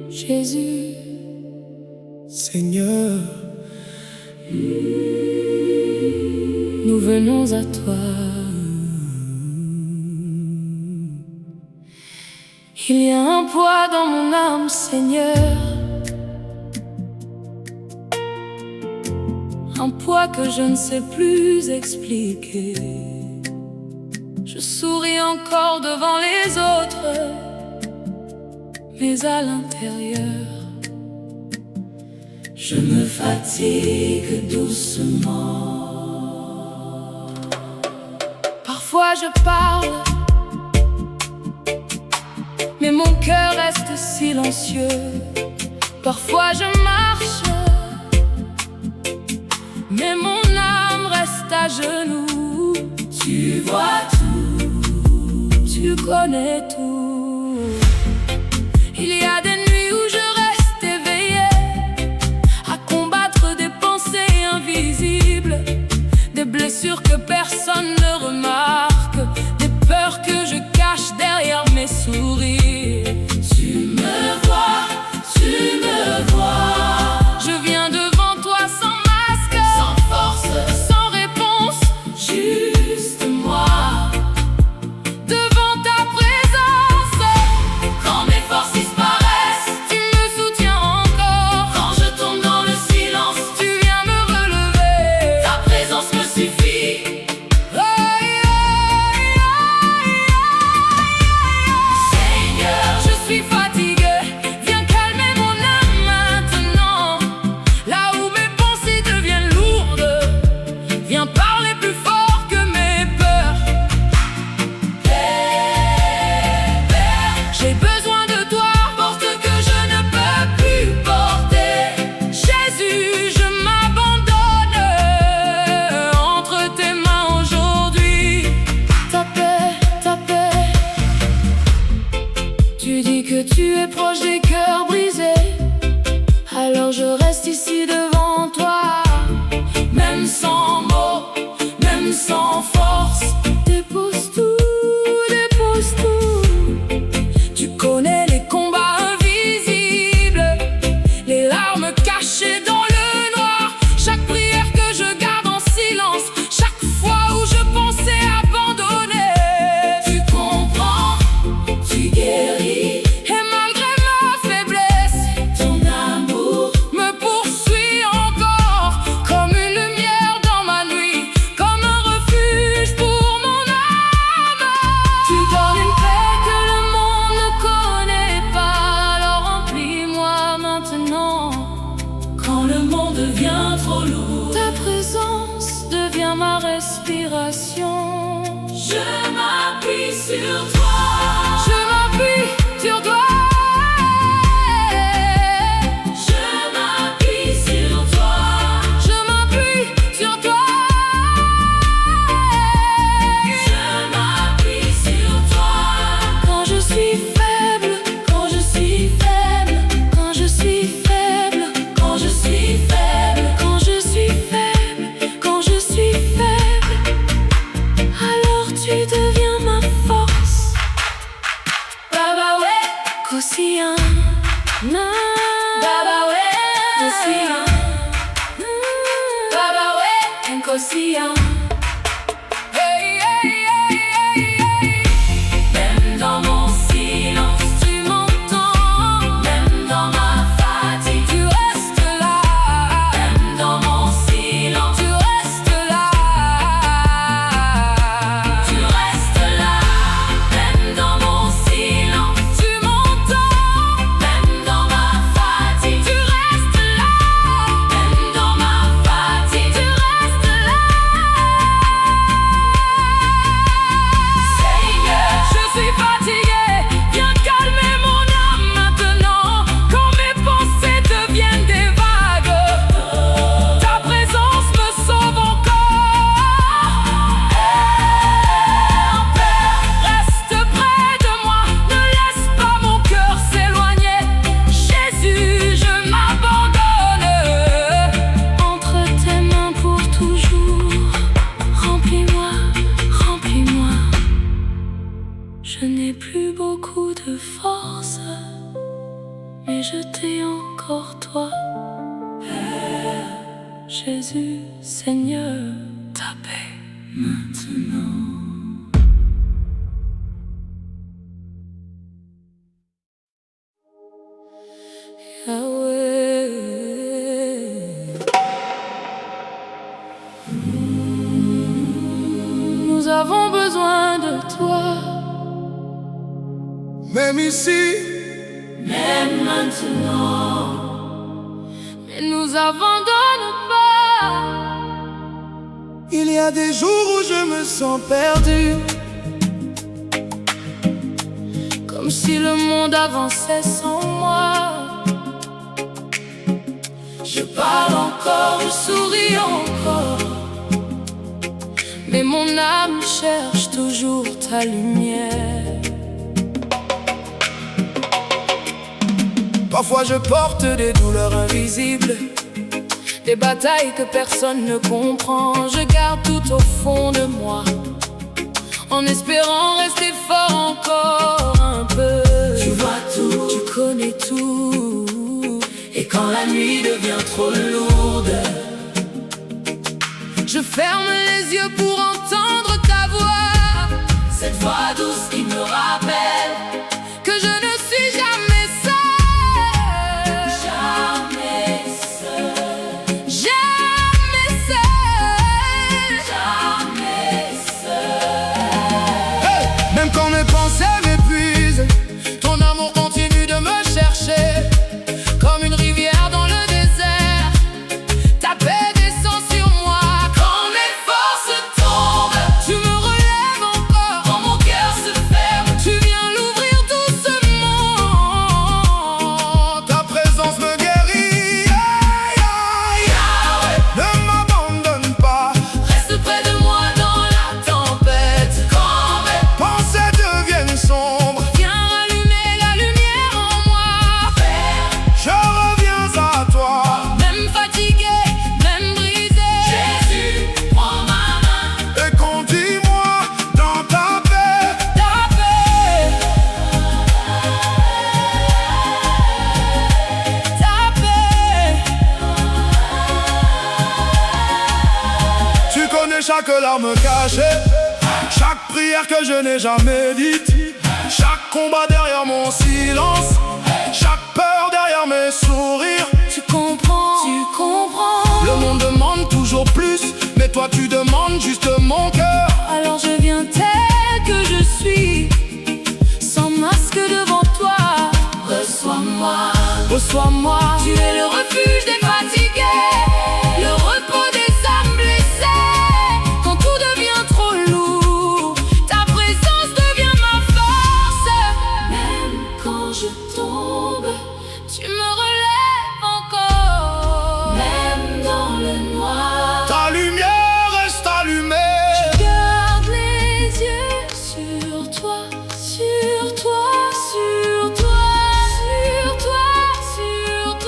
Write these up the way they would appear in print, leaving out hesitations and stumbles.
Jésus, Seigneur, nous venons à toi. Il y a un poids dans mon âme, Seigneur, un poids que je ne sais plus expliquer. Je souris encore devant les autres, mais à l'intérieur, je me fatigue doucement. Parfois je parle, mais mon cœur reste silencieux. Parfois je marche, mais mon âme reste à genoux. Tu vois tout, tu connais tout. Il y a des nuits où je reste éveillée à combattre des pensées invisibles, des blessures que personne ne remarque, des peurs que je cache derrière mes sourires. Tu me vois, tu me vois. Je viens devant toi sans masque, sans force, sans réponse, juste moi. Devant ta présence, quand mes forces disparaissent, tu me soutiens encore. Quand je tombe dans le silence, tu viens me relever. Ta présence me suffit. Seigneur, je suis fatiguée, viens calmer mon âme maintenant. Là où mes pensées deviennent lourdes, viens parler plus fort que mes peurs. Père, j'ai besoin de toi, porte que je ne peux plus porter. Jésus, je m'abandonne entre tes mains aujourd'hui. Ta paix, ta paix. Tu dis que tu es proche des cœurs brisés, alors je reste ici devant toi. Même sans mots, même sans force, dépose tout, dépose tout. Tu connais les combats invisibles, les larmes cachées dans le noir. Chaque prière que je garde en silence, chaque fois où je pensais abandonner. Tu comprends, tu guéris, et malgré ma faiblesse, ton amour me poursuit encore. Comme une lumière dans ma nuit, comme un refuge pour mon âme. Tu donnes une paix que le monde ne connaît pas, alors remplis-moi maintenant. Quand le monde devient trop lourd, ta présence devient ma respiration. Je m'appuie sur toi, je m'appuie sur toi. Je m'appuie sur toi, je m'appuie sur toi. Je m'appuie sur toi. Quand je suis faible, quand je suis faible, quand je suis faible, quand je suis faible, quand je suis faible, quand je suis faible, alors tu deviens ma force. Baba ouais, Kosian, na. Baba ouais, Kosian, Baba ouais, Kosian. Hey, hey, hey, hey, hey. Même dans mon silence, tu m'entends. Même dans ma fatigue, tu restes là. Même dans mon silence, tu restes là. Tu restes là. Même dans mon silence, tu m'entends. Même dans ma fatigue, tu restes là. Même dans ma fatigue, tu restes là. Jésus, Seigneur, ta paix maintenant. Yahweh, nous avons besoin de toi, même ici, même maintenant. Mais nous abandonne pas. il y a des jours où je me sens perdu, comme si le monde avançait sans moi. Je parle encore, je souris encore, mais mon âme cherche toujours ta lumière. parfois je porte des douleurs invisibles, Des batailles que personne ne comprend. Je garde tout au fond de moi, en espérant rester fort encore un peu. Tu vois tout, Tu connais tout. et quand la nuit devient trop lourde, Je ferme les yeux pour entendre ta voix, cette voix douce qui me rappelle que je ne suis jamais seul. jamais seul, Jamais seul. jamais seul. hey! Même quand mes pensées m'épuisent, Ton amour continue de me chercher, comme une rivière dans le désert. Ta paix descend sur moi. Quand mes forces tombent, Tu me relèves encore. quand mon cœur se ferme, Tu viens l'ouvrir doucement. ta présence me guérit. Aïe, aïe, Yahweh, ne m'abandonne pas, reste près de moi dans la tempête. Quand mes pensées deviennent sombres, Viens rallumer la lumière en moi. je reviens à toi. Même fatigué, même brisé, Jésus, prends ma main, Et conduis-moi dans ta paix. ta paix. Ta paix. Tu connais chaque larme cachée, chaque prière que je n'ai jamais dite, chaque combat derrière mon silence, chaque peur derrière mes sourires. Tu comprends, tu comprends. Le monde demande toujours plus, mais toi tu demandes juste mon cœur. Alors je viens tel que je suis, sans masque devant toi. reçois-moi. Reçois-moi. Tu es le refuge des fatigués, le repos des âmes blessées. Quand tout devient trop lourd, ta présence devient ma force. Même quand je tombe, Tu me relèves encore. même dans le noir, Ta lumière reste allumée. Garde les yeux sur toi, sur toi, sur toi, sur toi, sur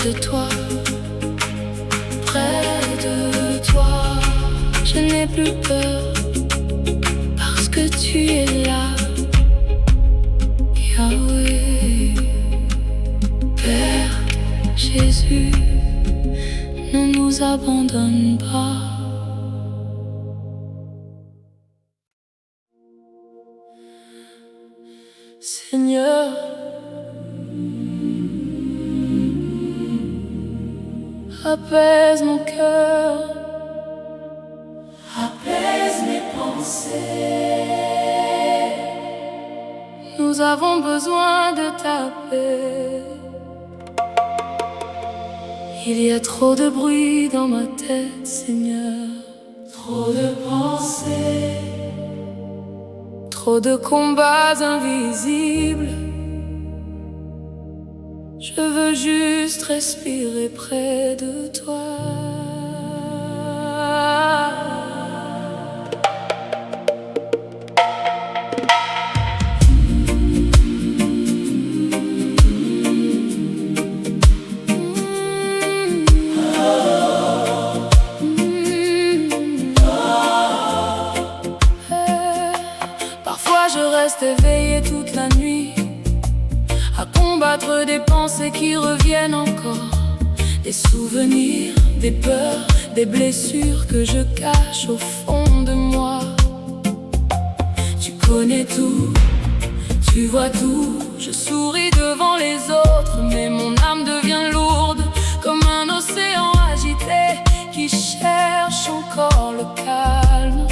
de toi, près de toi. Je n'ai plus peur parce que tu es là, Yahweh. Père Jésus, ne nous abandonne pas. Seigneur, apaise mon cœur, apaise mes pensées. Nous avons besoin de ta paix. Il y a trop de bruit dans ma tête, Seigneur, trop de pensées, trop de combats invisibles. Je veux juste respirer près de toi. Parfois je reste éveillée toute la nuit à combattre des pensées qui reviennent encore, des souvenirs, des peurs, des blessures que je cache au fond de moi. Tu connais tout, tu vois tout. Je souris devant les autres, mais mon âme devient lourde comme un océan agité qui cherche encore le calme.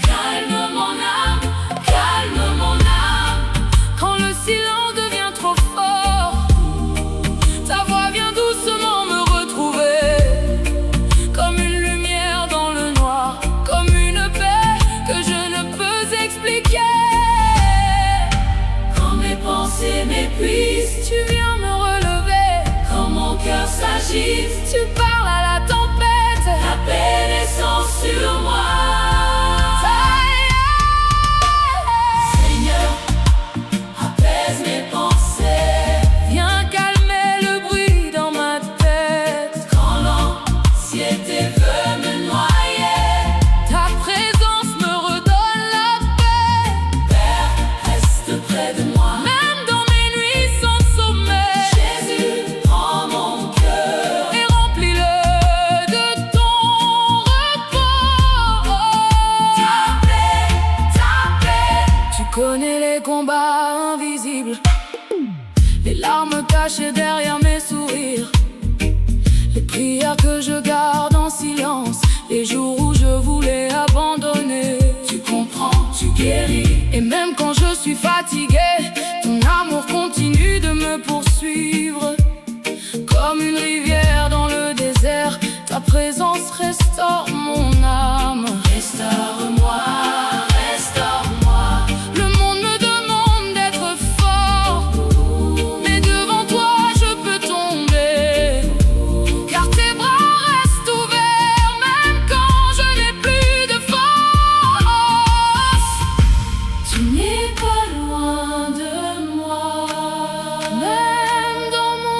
Calme mon âme, calme mon âme. Quand le silence devient trop fort, ta voix vient doucement me retrouver, comme une lumière dans le noir, comme une paix que je ne peux expliquer. Quand mes pensées m'épuisent, tu viens me relever. Quand mon cœur s'agite, tu parles à la tempête. Ta paix descend sur moi. Connais les combats invisibles, les larmes cachées derrière mes sourires, les prières que je garde en silence, les jours où je voulais abandonner. Tu comprends, tu guéris, et même quand je suis fatiguée, ton amour continue de me poursuivre. Comme une rivière dans le désert, ta présence restaure mon âme. Restaure-moi, restaure-moi. Même dans mon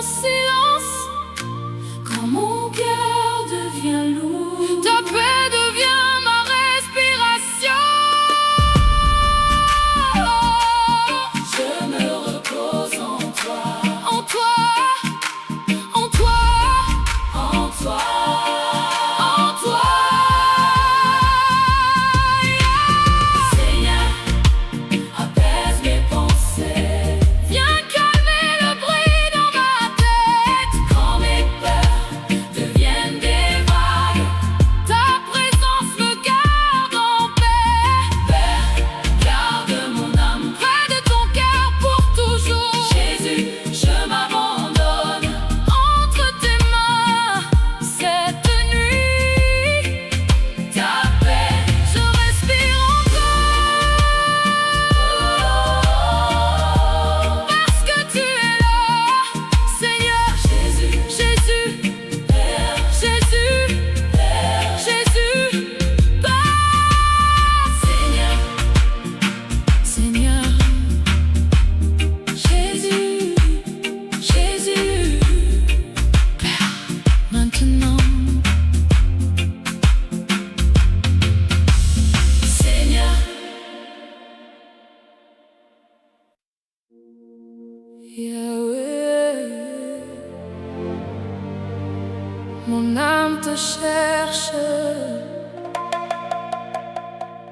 Mon âme te cherche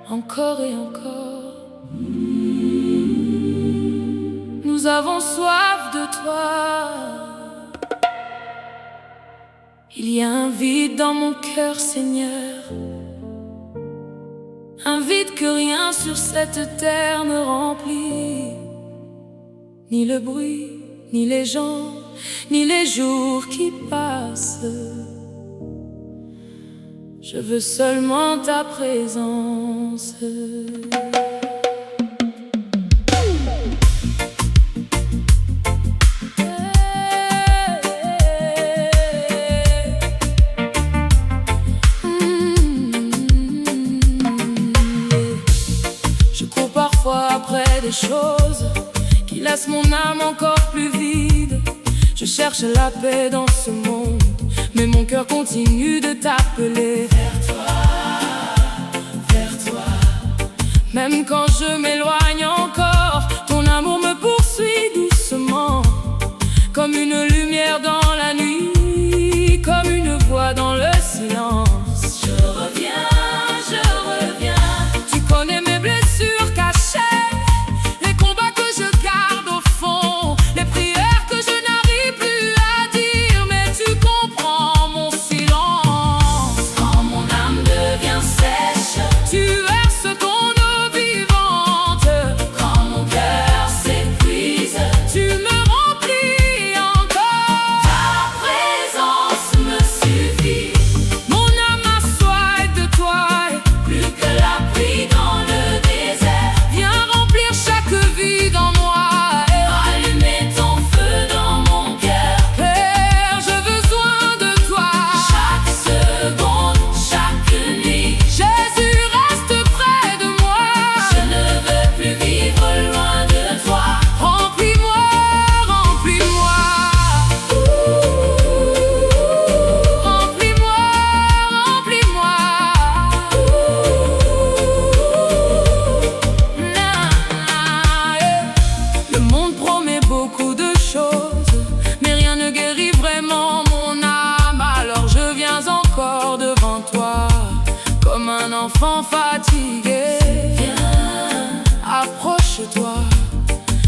encore et encore. Nous avons soif de toi. Il y a un vide dans mon cœur, Seigneur, un vide que rien sur cette terre ne remplit. Ni le bruit, ni les gens, ni les jours qui passent. Je veux seulement ta présence. Je cours parfois après des choses qui laissent mon âme encore plus vide. Je cherche la paix dans ce monde, mais mon cœur continue de t'appeler. Vers toi. Même quand je m'éloigne encore, ton amour me poursuit doucement, comme une lumière dans la nuit, comme une voix dans le silence. Je reviens. Tu connais mes blessures cachées, les combats que je garde au fond, les prières que je n'arrive plus à dire, mais tu comprends mon silence. Quand mon âme devient sèche, tu verses ton eau vivante. Quand mon cœur s'épuise, tu me remplis encore. Ta présence me suffit. Mon âme a soif de toi, plus que la pluie dans le désert. Viens remplir chaque vide en moi, allumer ton feu dans mon cœur. Père, j'ai besoin de toi, chaque seconde, chaque nuit. Jésus, reste près de moi. Je ne veux plus vivre loin de toi. Remplis-moi. Remplis-moi, remplis-moi. Le monde promet beaucoup de choses, mais rien ne guérit vraiment mon âme. Alors je viens encore devant toi, comme un enfant fatigué. Viens, approche-toi.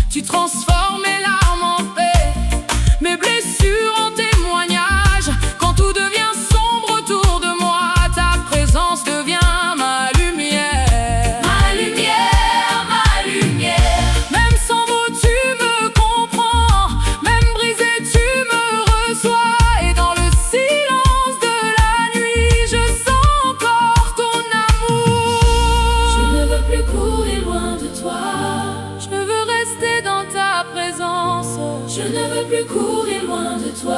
Tu transformes mes larmes en paix, mes blessures en témoignage. Quand tout devient sombre autour de moi, ta présence devient ma lumière. Ma lumière, ma lumière. Même sans mots tu me comprends, même brisé tu me reçois. Et dans le silence de la nuit, je sens encore ton amour. Je ne veux plus courir loin de toi, je veux rester dans ta présence. Je ne veux plus courir loin de toi,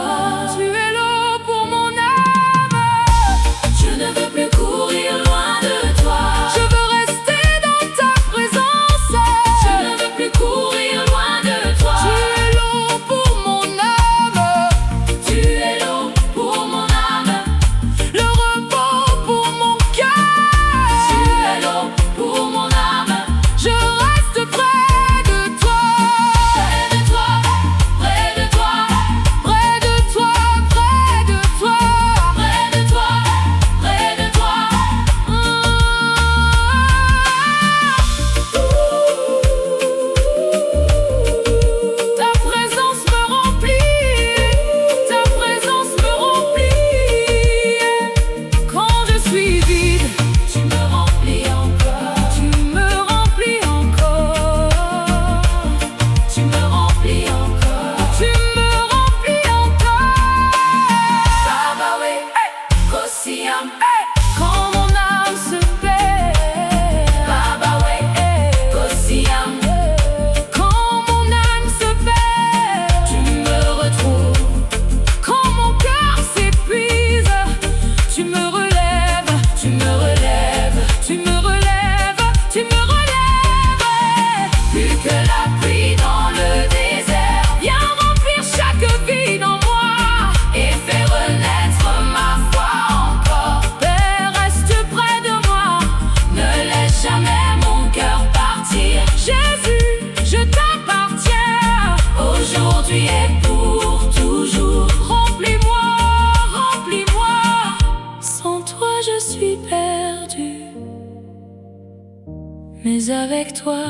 qu'avec toi,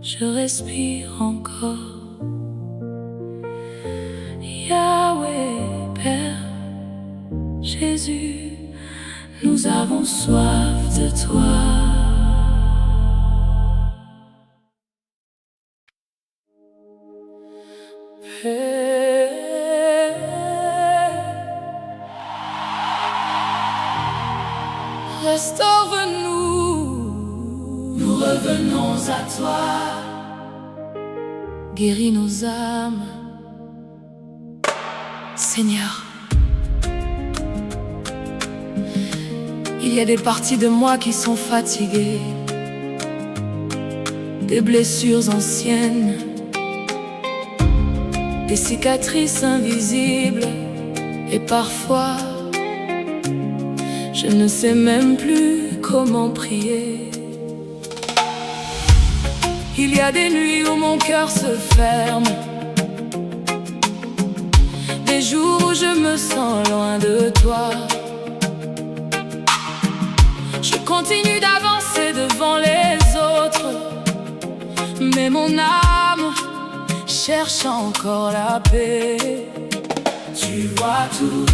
je respire encore. Yahweh, Père, Jésus, nous avons soif de toi. Père, restaure-nous, nous revenons à toi. Guéris nos âmes, Seigneur. Il y a des parties de moi qui sont fatiguées, des blessures anciennes, des cicatrices invisibles. Et parfois, je ne sais même plus comment prier. Il y a des nuits où mon cœur se ferme, des jours où je me sens loin de toi. Je continue d'avancer devant les autres, mais mon âme cherche encore la paix. Tu vois tout,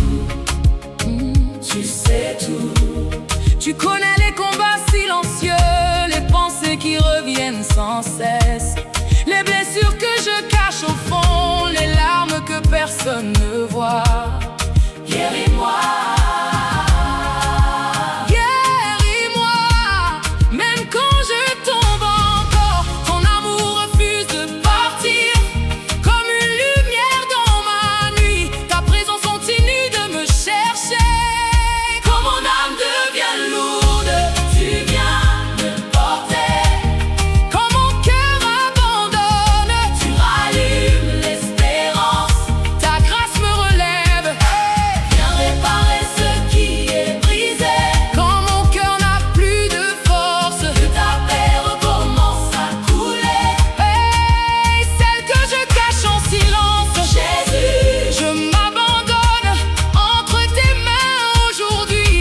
tu sais tout. Tu connais les combats silencieux, les pensées qui reviennent sans cesse, les blessures que je cache au fond, les larmes que personne ne voit. Guéris-moi, guéris-moi, même quand je tombe encore, ton amour refuse de partir. Comme une lumière dans ma nuit, ta présence continue de me chercher. Quand mon âme devient lourde, tu viens me porter. Quand mon cœur abandonne, tu rallumes l'espérance. Ta grâce me relève, viens réparer ce qui est brisé. Quand mon cœur n'a plus de force, que ta paix recommence à couler. Hey, celle que je cache en silence, Jésus, je m'abandonne entre tes mains aujourd'hui.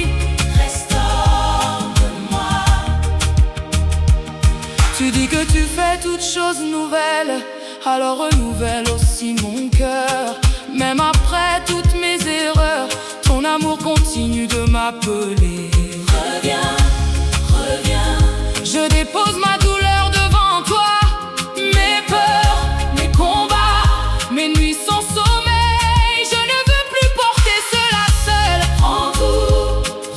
Restaure-moi. Tu dis que tu fais toutes choses nouvelles, alors renouvelle aussi mon cœur. Même après toutes mes erreurs, ton amour continue de m'appeler. Reviens, reviens. Je dépose ma douleur devant toi, mes peurs, mes combats, mes nuits sans sommeil. Je ne veux plus porter cela seul.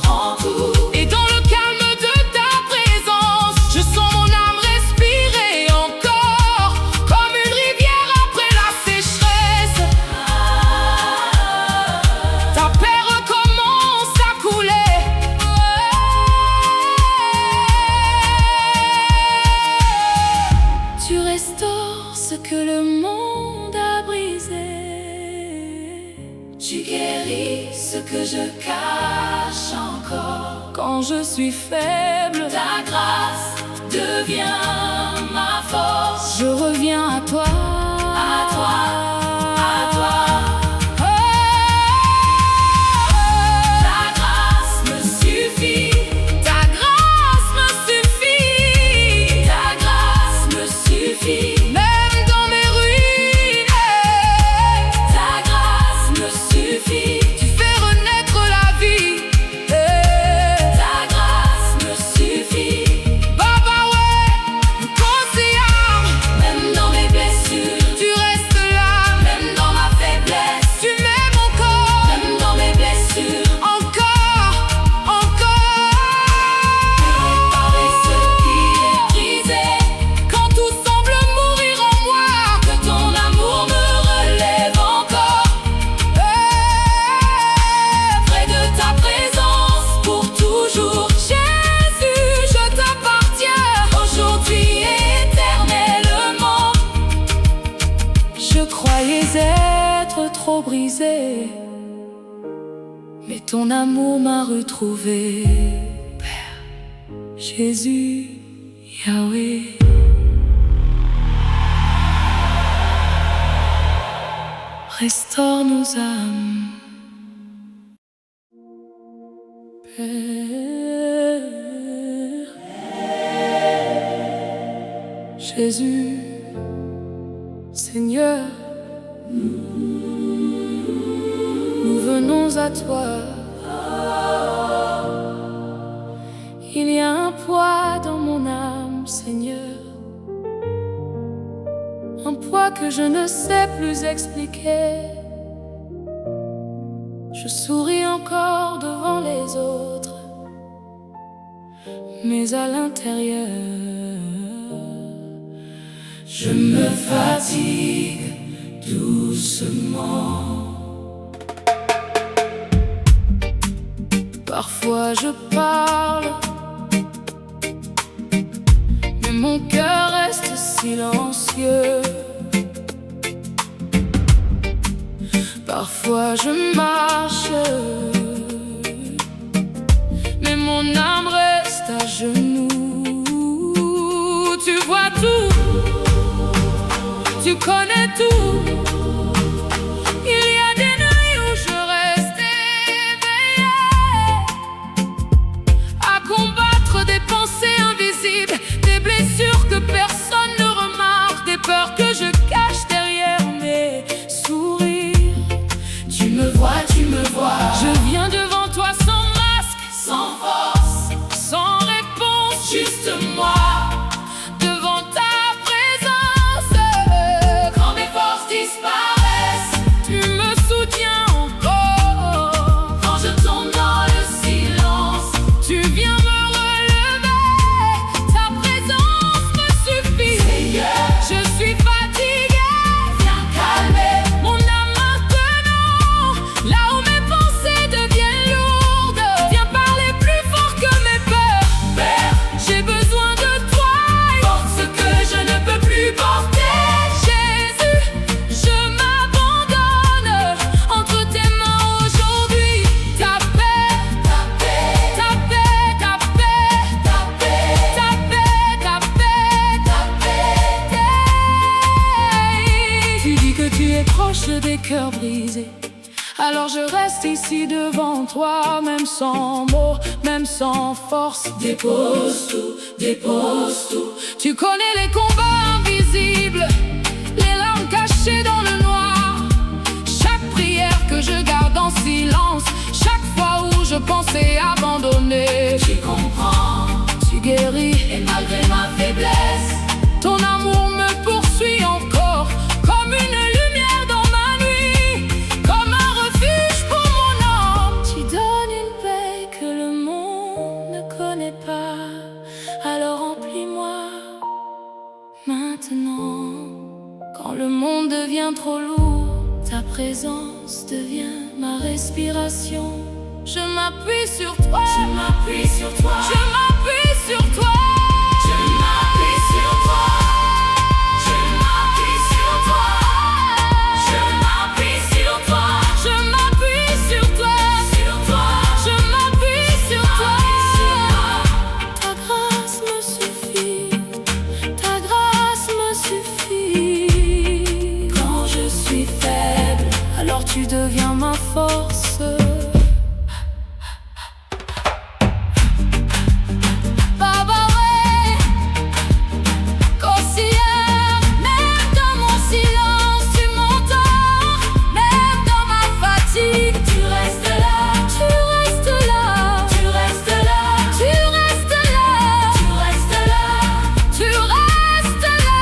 Prends tout. Et dans le calme de ta présence, je sens mon âme respirer encore, comme une rivière après la sécheresse. Ta paix recommence à couler. Tu restaures ce que le monde a brisé. Tu guéris ce que je cache encore. Quand je suis faible, ta grâce devient ma force. Je reviens à toi, à toi, à toi. Ta grâce me suffit. Ta grâce me suffit. Ta grâce me suffit. Même dans mes ruines, ta grâce me suffit. Tu fais renaître la vie. Ta grâce me suffit. Baba ouais, Koseam. Même dans mes blessures, tu restes là. Même dans ma faiblesse, tu m'aimes encore. Même dans mes blessures, encore. Réparer ce qui est brisé. Quand tout semble mourir en moi, que ton amour me relève encore. Près de ta présence pour toujours. Jésus, je t'appartiens aujourd'hui et éternellement. Je croyais être trop brisé, mais ton amour m'a retrouvé. Père, Jésus, Yahweh. Restaure nos âmes. Père, Jésus, Seigneur, nous venons à toi. Il y a un poids dans mon âme, Seigneur, un poids que je ne sais plus expliquer. Je souris encore devant les autres, mais à l'intérieur, je me fatigue doucement. Parfois je parle, mais mon cœur reste silencieux. Parfois je marche, mais mon âme reste à genoux. Tu vois tout, tu connais tout. Il y a des nuits où je reste éveillée à combattre des pensées invisibles, des blessures que personne ne remarque, des peurs que je cache derrière mes sourires. Tu me vois, je viens devant toi sans masque, sans force, sans réponse, juste moi. Des cœurs brisés, alors je reste ici devant toi, même sans mots, même sans force. Dépose tout. Tu connais les combats invisibles, les larmes cachées dans le noir. Chaque prière que je garde en silence, chaque fois où je pensais abandonner. Tu comprends, tu guéris, et malgré ma faiblesse, ton amour me poursuit encore comme une lumière dans ma nuit, comme un refuge pour mon âme. Tu donnes une paix que le monde ne connaît pas, alors remplis-moi maintenant. Quand le monde devient trop lourd, ta présence devient ma respiration. Je m'appuie sur toi, je m'appuie sur toi, je m'appuie sur toi. Tu deviens ma force. Baba ouais, conseillère, même dans mon silence tu m'entends, même dans ma fatigue tu restes là, tu restes là, tu restes là, tu restes là, tu restes là, tu restes là.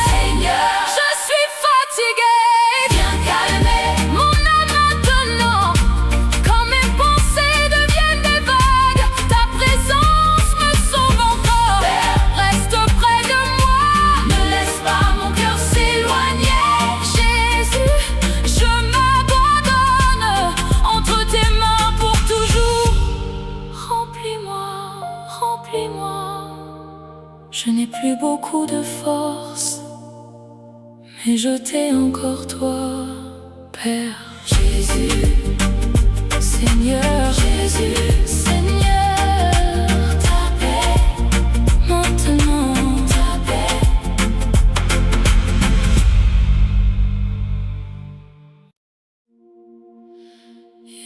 Seigneur, je suis fatiguée. Je n'ai plus beaucoup de force, mais je t'ai encore toi, Père. Jésus, Seigneur, Jésus, Seigneur, ta paix, maintenant ta paix.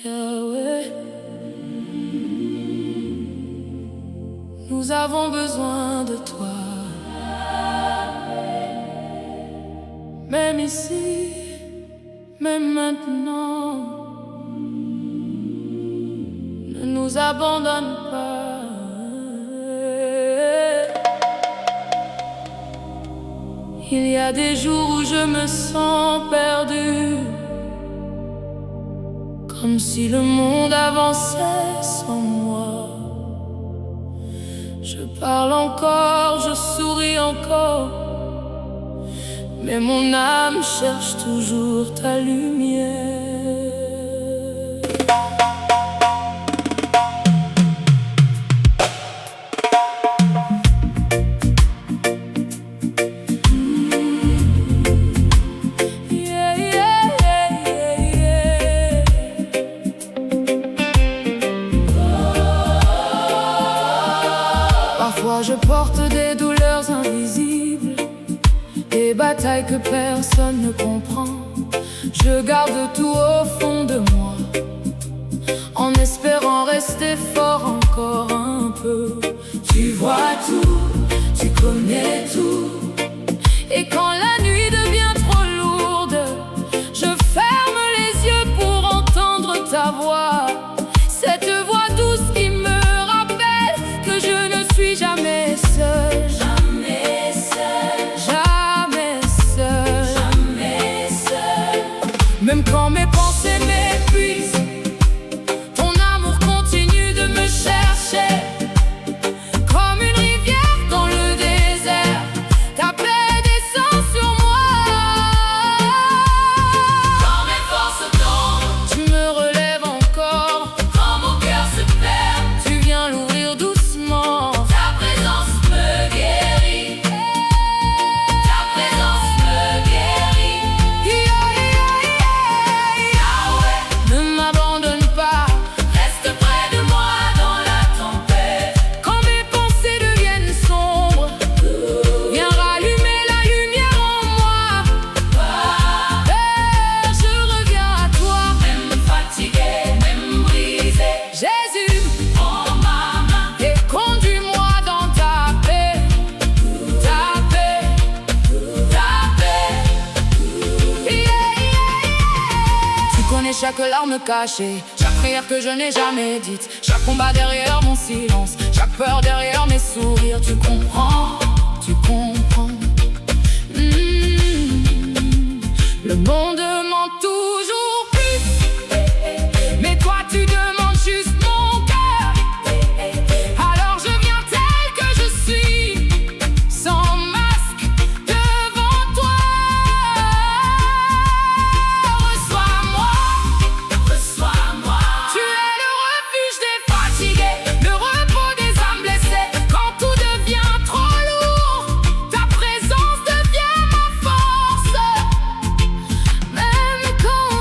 Yahweh, nous nous avons besoin de toi. Même ici, même maintenant, ne nous abandonne pas. Il y a des jours où je me sens perdue, comme si le monde avançait sans moi. Je parle encore, je souris encore, mais mon âme cherche toujours ta lumière. Parfois je porte des douleurs invisibles, des batailles que personne ne comprend. Je garde tout au fond de moi, en espérant rester fort encore un peu. Tu vois tout, tu connais tout, et quand la nuit devient trop lourde, je ferme les yeux pour entendre ta voix. Cette voix douce qui me rappelle que je ne suis jamais seule. Jamais seule. Jamais seule. Jamais seule. Même quand mes pensées m'épuisent, ton amour continue de me chercher. Comme une rivière dans le désert, ta paix descend sur moi. Quand mes forces tombent, Tu me relèves encore. quand mon cœur se perd, Tu viens l'ouvrir doucement. ta présence me guérit. Ta présence me guérit. Yahweh, Ne m'abandonne pas. reste près de moi dans la tempête. Quand mes pensées deviennent sombres, viens rallumer la lumière en moi. Père, je reviens à toi. Même fatigué, même brisé, Jésus, prends ma main. et conduis-moi dans ta paix. Ta paix. Ta paix, Tu connais chaque larme cachée, chaque prière que je n'ai jamais dite, chaque combat derrière mon silence, chaque peur derrière mes sourires. Tu comprends, tu comprends. Le monde demande toujours plus, mais toi tu demandes juste mon cœur. Alors je viens tel que je suis, sans masque, devant toi. Reçois-moi, reçois-moi. tu es le refuge des fatigués, le repos des âmes blessées. Quand tout devient trop lourd, ta présence devient ma force. Même quand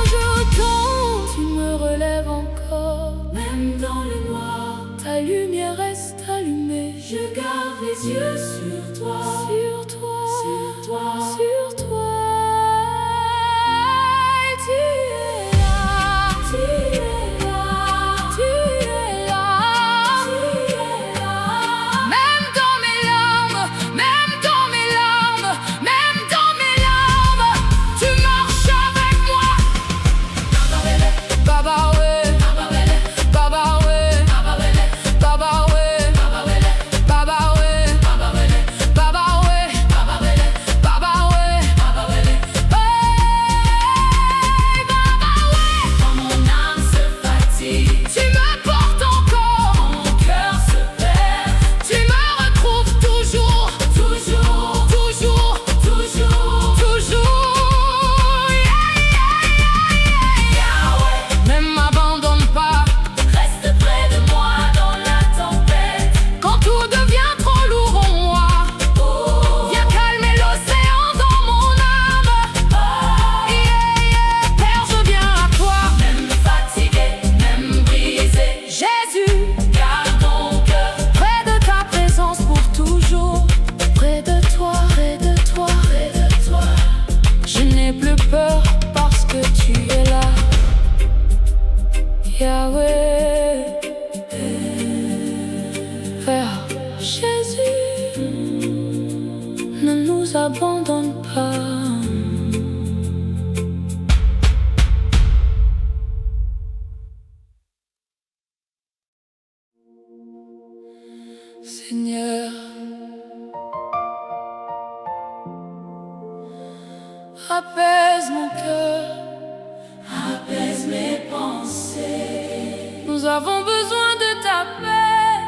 Nous avons besoin de ta paix.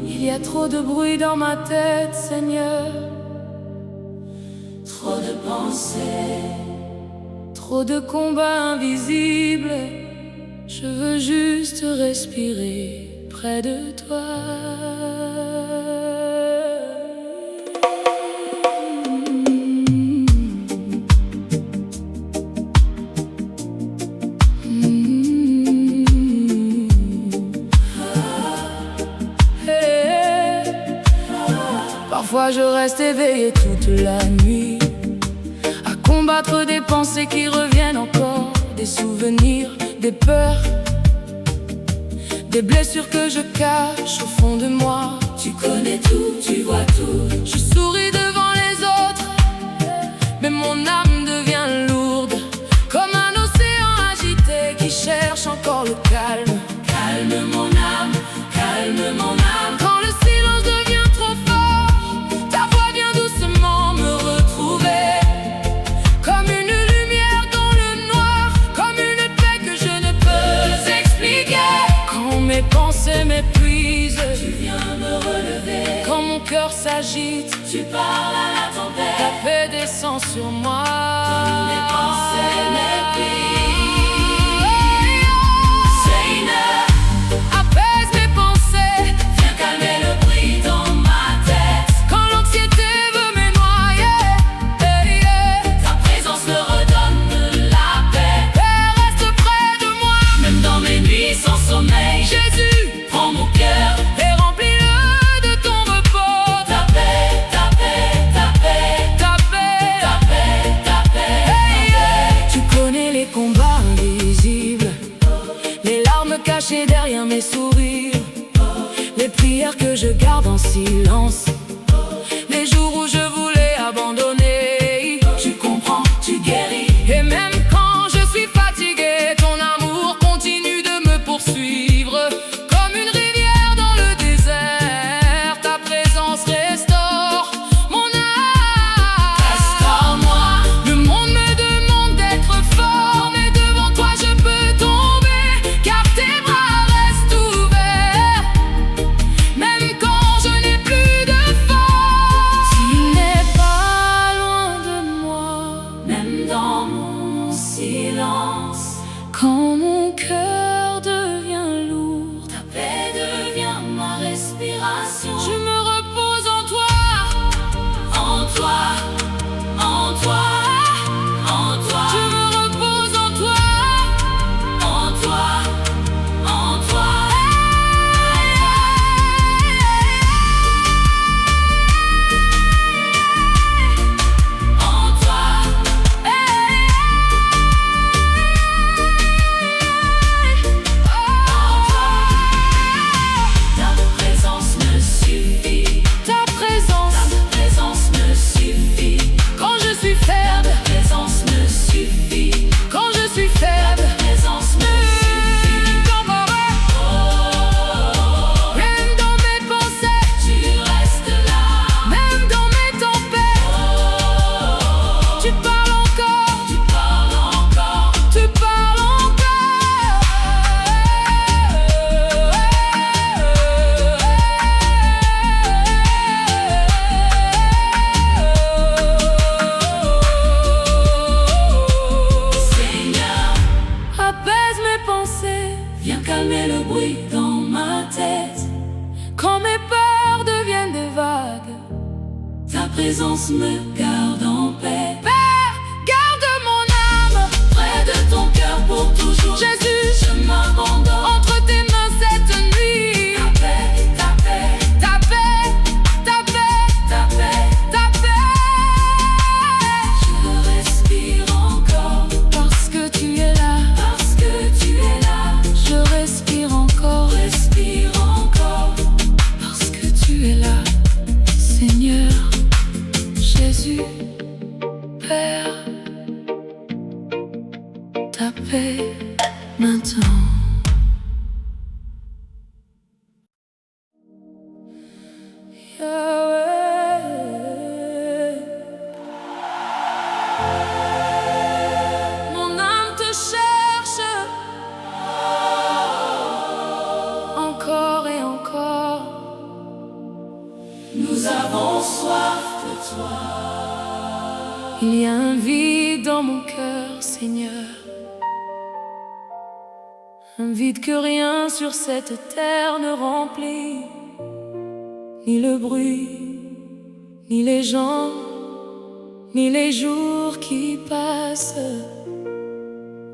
Il y a trop de bruit dans ma tête, Seigneur. Trop de pensées, Trop de combats invisibles. Je veux juste respirer près de toi. Parfois je reste éveillé toute la nuit, à combattre des pensées qui reviennent encore, des souvenirs, des peurs, des blessures que je cache au fond de moi. tu connais tout, tu vois tout. Je souris devant les autres, mais mon âme devient lourde, comme un océan agité qui cherche encore le calme. Calme mon âme, calme mon âme. Quand le silence devient trop fort, ta voix vient doucement me retrouver, comme une lumière dans le noir, comme une paix que je ne peux expliquer. Quand mes pensées m'épuisent, Tu viens me relever, quand mon cœur s'agite, tu parles à la ta tempête. paix descend sur moi. Mes pensées m'épuisent. Seigneur, Apaise mes pensées, viens calmer le bruit dans ma tête. quand l'anxiété veut me noyer. Ta présence me redonne la paix. Père, reste près de moi. Même dans mes nuits sans sommeil, Jésus, prends mon cœur. et remplis-le de ton repos. Ta paix, ta paix, ta paix. Ta paix, Ta paix, ta paix, Tu connais les combats invisibles, les larmes cachées derrière mes sourires, les prières que je garde en silence, les jours où je voulais abandonner. tu comprends, tu guéris. Et même quand je suis fatigué, ton amour continue de me poursuivre, comme une rivière dans le désert. Ta présence restaure mon âme. Restaure-moi. Le monde me demande d'être fort, mais devant toi je peux tomber, car tes bras restent ouverts. Même quand je n'ai plus de force, tu n'es pas loin de moi. Même dans mon silence, Quand mon cœur devient lourd, ta paix devient ma respiration. je me repose en toi. En toi, en toi, en toi. Je me repose en toi. En toi, en toi. En toi. Ta présence me suffit. Ta présence, Ta présence me suffit. quand je suis faible, Ta présence me suffit. quand je suis faible, Ta présence me suffit. dans ma rêve, Oh, même dans mes pensées, tu restes là. même dans mes tempêtes, Oh, tu parles encore, tu parles encore. tu parles encore. Seigneur, Apaise mes pensées, viens calmer le bruit dans ma tête. quand mes peurs deviennent des vagues. Ta présence me garde en paix. Père, garde mon âme, Près de ton cœur pour toujours. Jésus, Je m'abandonne. entre tes mains cette nuit. Ta paix, ta paix, Ta paix, ta paix, ta paix. ta paix. Je respire encore. Parce que tu es là, Parce que tu es là. je respire encore. Respire encore. Parce que tu es là, Seigneur, Jésus, Père. Ta paix maintenant. Yahweh. Mon âme te cherche, vide dans mon cœur, Seigneur. Un vide que rien sur cette terre ne remplit. Ni le bruit, ni les gens, ni les jours qui passent.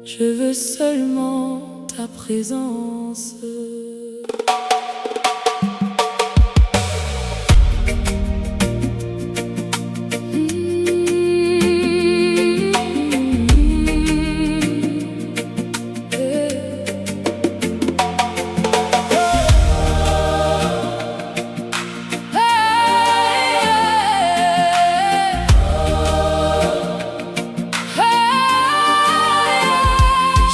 Je veux seulement ta présence.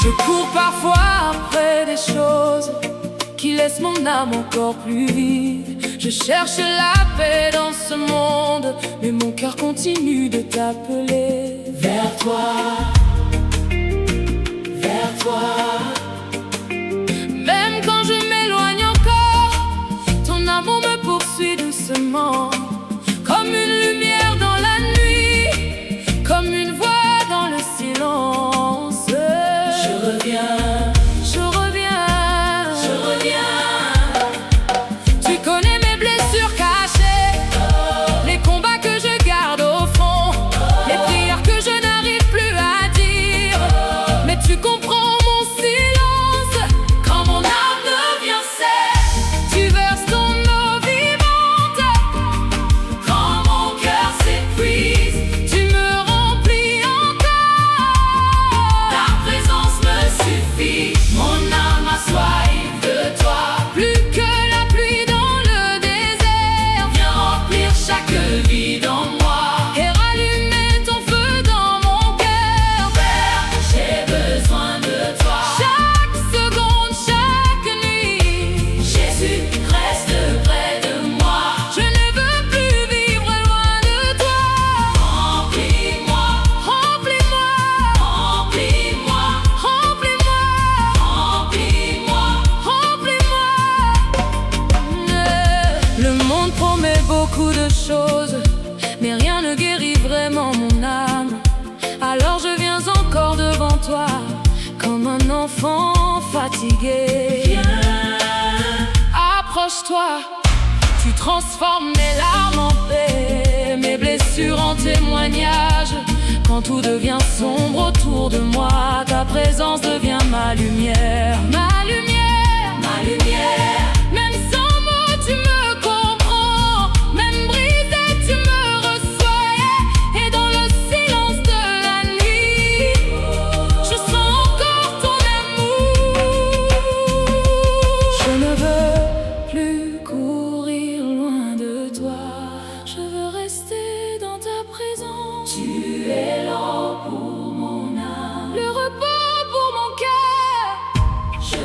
Je cours parfois après des choses qui laissent mon âme encore plus vive. Je cherche la paix dans ce monde, mais mon cœur continue de t'appeler. Vers toi, vers toi. Même quand je m'éloigne encore, ton amour me poursuit doucement. Comme une lumière dans la nuit, comme une voix dans le silence. Je reviens. Tu connais mes blessures cachées, les combats que je garde au fond, les prières que je n'arrive plus à dire. Mais tu comprends mon silence. Quand mon âme devient sèche, tu verses ton eau vivante. Quand mon cœur s'épuise, tu me remplis encore. Ta présence me suffit. Mon âme a soif de toi, plus que la pluie dans le désert. Viens remplir chaque vide en moi et rallumer ton feu dans mon cœur. Père, j'ai besoin de toi. Chaque seconde, chaque nuit, Jésus reste près de moi. Je ne veux plus vivre loin de toi. Remplis-moi, remplis-moi, remplis-moi, remplis-moi, remplis-moi, remplis-moi. Le monde promet beaucoup de choses, mais rien ne guérit vraiment mon âme. Alors je viens encore devant toi, comme un enfant fatigué. Viens, approche-toi. Tu transformes mes larmes en paix, mes blessures en témoignage. Quand tout devient sombre autour de moi, ta présence devient ma lumière. Ma lumière, ma lumière. Même sans mots, tu me comprends. Même brisé, tu me reçois. Et dans le silence de la nuit, je sens encore ton amour. Je ne veux plus courir loin de toi. Je veux rester dans ta présence. Tu es l'eau pour mon âme, le repos pour mon cœur. Je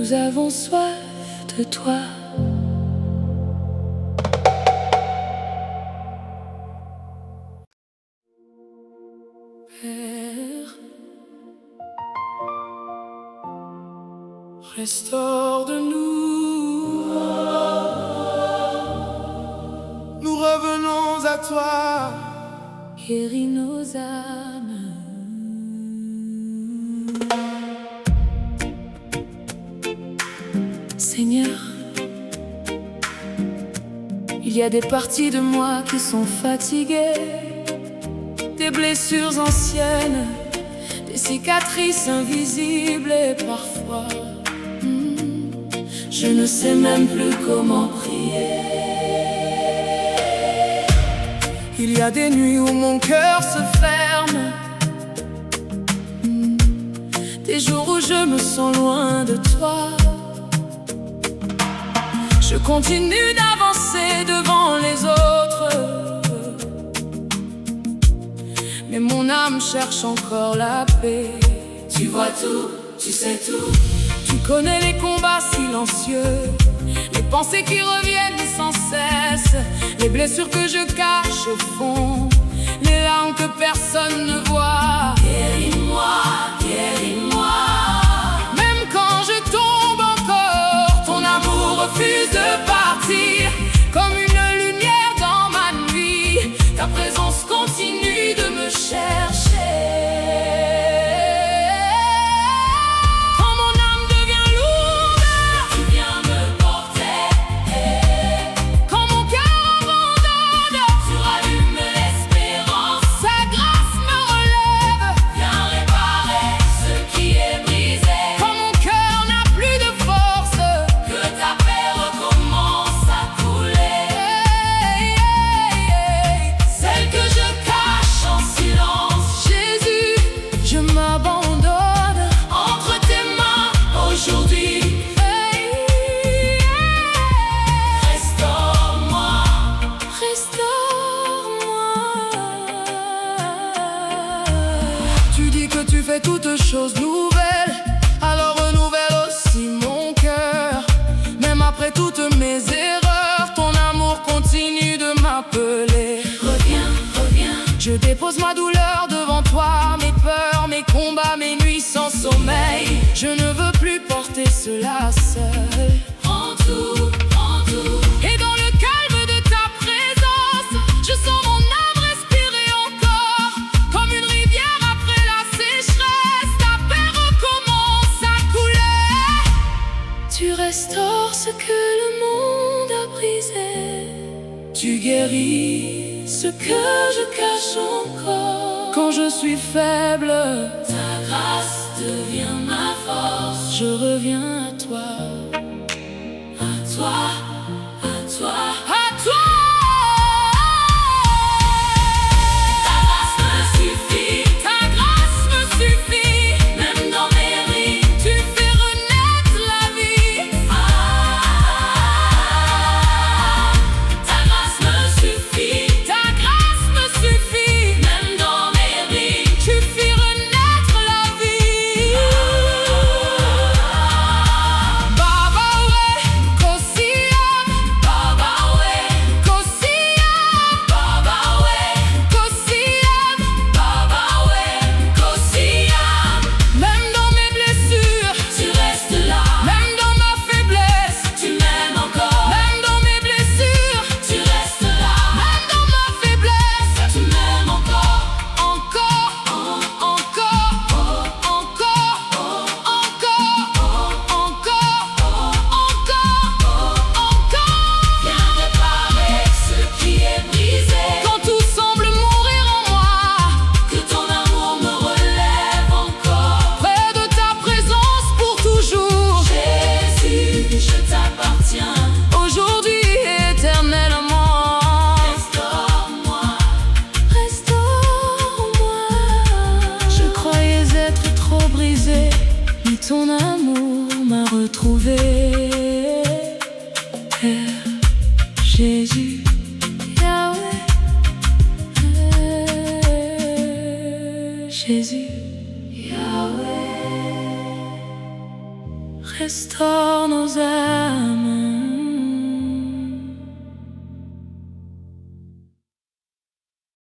nous avons soif de toi. Père, restaure de nous. Nous revenons à toi. Guéris nos âmes. Seigneur, il y a des parties de moi qui sont fatiguées, des blessures anciennes, des cicatrices invisibles et parfois je ne sais même plus comment prier. Il y a des nuits où mon cœur se ferme, des jours où je me sens loin de toi. Je continue d'avancer devant les autres, mais mon âme cherche encore la paix. Tu vois tout, tu sais tout. Tu connais les combats silencieux, les pensées qui reviennent sans cesse, les blessures que je cache au fond, les larmes que personne ne voit. Guéris-moi, guéris-moi. Même quand je tombe encore, ton amour refuse de partir. Comme une lumière dans ma nuit, ta présence continue de me chercher. Quand mon âme devient lourde, Tu viens me porter. quand mon cœur abandonne, Tu rallumes l'espérance. sa grâce me relève. Viens réparer ce qui est brisé. Quand mon cœur n'a plus de force, Que ta paix recommence à couler. Celle que je cache en silence. Jésus, je m'abandonne. Entre tes mains aujourd'hui. Restaure-moi. Restaure-moi. Tu dis que tu fais toutes choses nouvelles, alors renouvelle aussi mon cœur. Même après toutes mes erreurs, ton amour continue de m'appeler. Reviens, reviens. Je dépose ma douleur devant toi, mes peurs, mes combats, mes nuits sans sommeil. Je ne veux plus porter cela seul. Prends tout, prends tout. Et dans le calme de ta présence, je sens mon âme respirer encore. Comme une rivière après la sécheresse, ta paix recommence à couler. Tu restaures ce que le monde a brisé. Tu guéris ce que je cache encore. Quand je suis faible, Ta grâce devient ma force. je reviens à toi. À toi, à toi. À toi! Ta grâce me suffit. Ta grâce me suffit. Même dans mes rides. Tu fais renaître la vie. Ta grâce me suffit. Ta grâce me suffit. Même dans mes rides. Tu fais renaître la vie. Baba ouais, Kosiam. Baba ouais, Kosiam. Baba ouais, Kosiam. Baba ouais, Kosiam. Même dans mes blessures, Tu restes là. même dans ma faiblesse, Tu m'aimes encore. même dans mes blessures, Tu restes là. même dans ma faiblesse. Tu m'aimes encore. Encore, encore, encore, encore. Viens réparer ce qui est brisé. Quand tout semble mourir en moi, Que ton amour me relève encore. près de ta présence pour toujours, Jésus, je t'appartiens. aujourd'hui et éternellement. Restaure-moi. Restaure-moi. Je croyais être trop brisé, mais ton amour m'a retrouvé. Père Jésus, Yahweh, Jésus, Yahweh, restaure nos âmes.